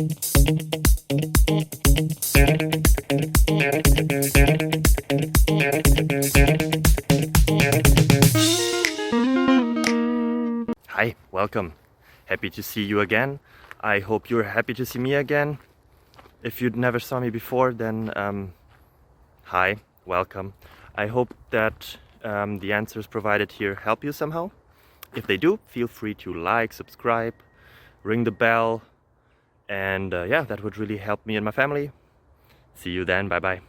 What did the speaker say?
Hi, welcome. Happy to see you again. I hope you're happy to see me again. If you never saw me before, then hi, welcome. I hope that the answers provided here help you somehow. If they do, feel free to like, subscribe, ring the bell, and yeah, that would really help me and my family. See you then, bye bye.